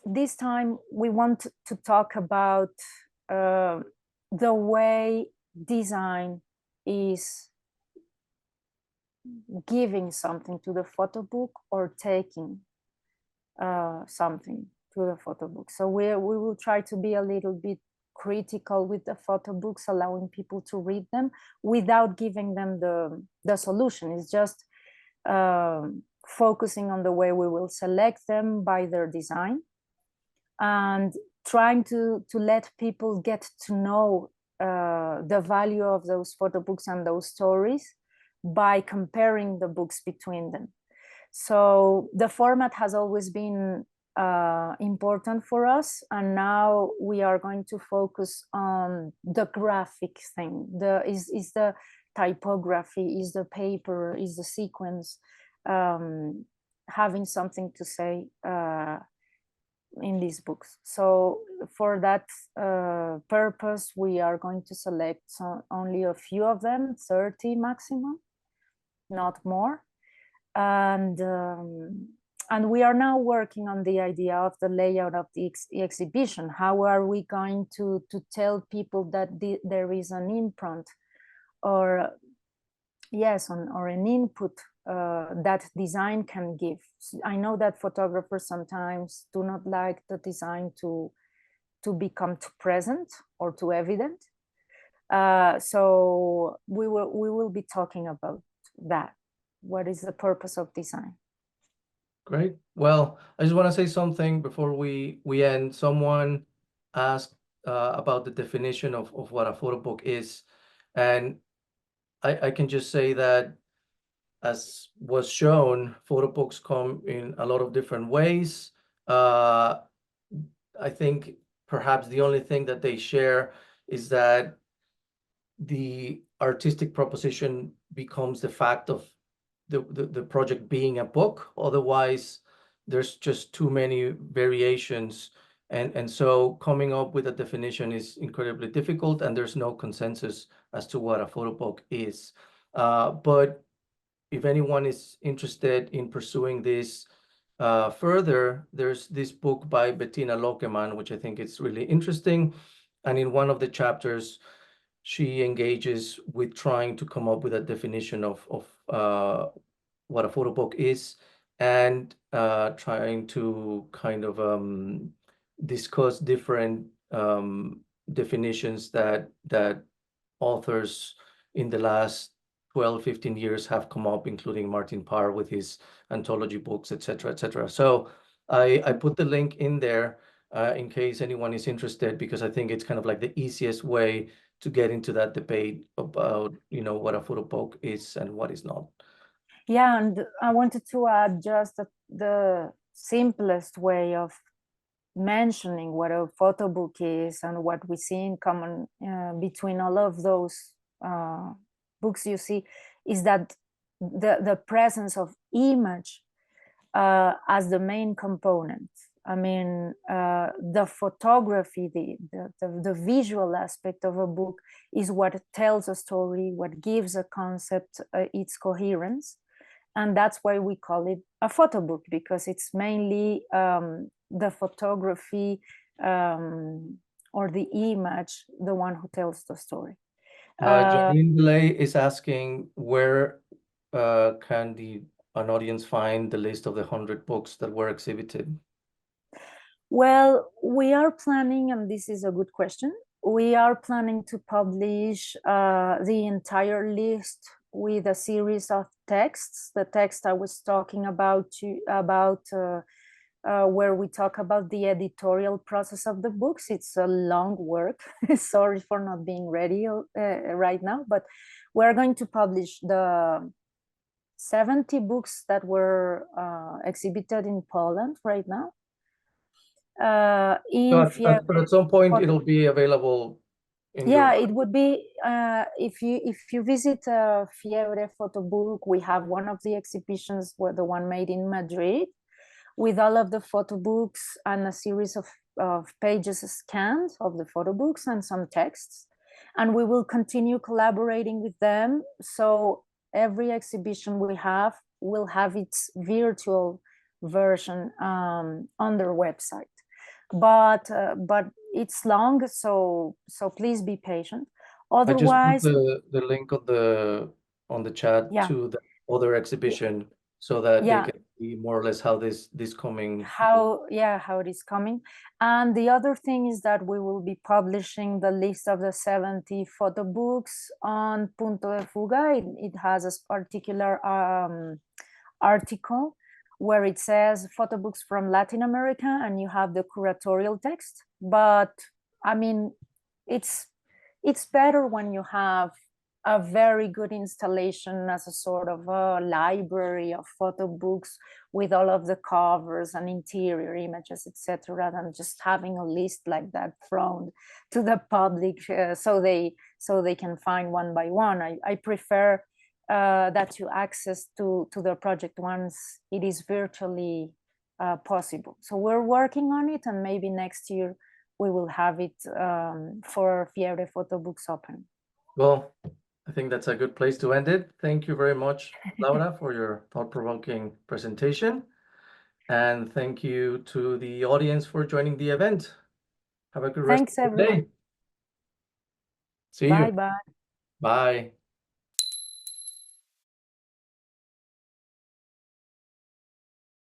this time we want to talk about the way design is giving something to the photo book or taking something to the photo book. So we will try to be a little bit critical with the photo books, allowing people to read them without giving them the solution. It's just focusing on the way we will select them by their design, and trying to let people get to know the value of those photo books and those stories by comparing the books between them. So the format has always been important for us, and now we are going to focus on the graphic thing. Is the typography, is the paper, is the sequence having something to say in these books. So for that purpose, we are going to select only a few of them, 30 maximum, not more. And we are now working on the idea of the layout of the exhibition. How are we going to tell people that there is an imprint or or an input that design can give? I know that photographers sometimes do not like the design to become too present or too evident. So we will be talking about that. What is the purpose of design? Great. Well, I just want to say something before we end. Someone asked about the definition of what a photo book is, and I can just say that, as was shown, photo books come in a lot of different ways. I think perhaps the only thing that they share is that the artistic proposition becomes the fact of the project being a book. Otherwise, there's just too many variations. And so coming up with a definition is incredibly difficult, and there's no consensus as to what a photo book is. But if anyone is interested in pursuing this further, there's this book by Bettina Lokeman, which I think is really interesting. And in one of the chapters, she engages with trying to come up with a definition of what a photo book is, and trying to kind of discuss different definitions that authors in the last 12-15 years have come up, including Martin Parr with his anthology books, etc., etc. So I put the link in there in case anyone is interested, because I think it's kind of like the easiest way to get into that debate about, what a photo book is and what is not. Yeah, and I wanted to add just the simplest way of mentioning what a photo book is and what we see in common between all of those books you see is that the presence of image as the main component. I mean, the photography, the visual aspect of a book is what tells a story, what gives a concept its coherence. And that's why we call it a photo book, because it's mainly the photography or the image, the one who tells the story. Janine Delay is asking where can an audience find the list of the 100 books that were exhibited? Well, we are planning, and this is a good question, we are planning to publish the entire list with a series of texts. The text I was talking about where we talk about the editorial process of the books. It's a long work. Sorry for not being ready right now, but we're going to publish the 70 books that were exhibited in Poland right now. But at some point it'll be available in it would be if you visit Fiebre Photobook, we have one of the exhibitions, the one made in Madrid, with all of the photo books and a series of pages scanned of the photo books and some texts. And we will continue collaborating with them. So every exhibition we have will have its virtual version on their website. But it's long, so please be patient. Otherwise, I just put the link on the chat to the other exhibition so that they can see more or less how this coming how it is coming. And the other thing is that we will be publishing the list of the 70 photo books on Punto de Fuga. It has a particular article where it says photo books from Latin America, and you have the curatorial text. But I mean, it's better when you have a very good installation as a sort of a library of photo books with all of the covers and interior images, etc., than just having a list like that thrown to the public so they can find one by one. I prefer that you access to the project once it is virtually possible. So we're working on it, and maybe next year we will have it for Fiebre Photobooks open. Well, I think that's a good place to end it. Thank you very much, Laura, for your thought-provoking presentation. And thank you to the audience for joining the event. Have a good rest of the day. See you. Bye-bye. Bye.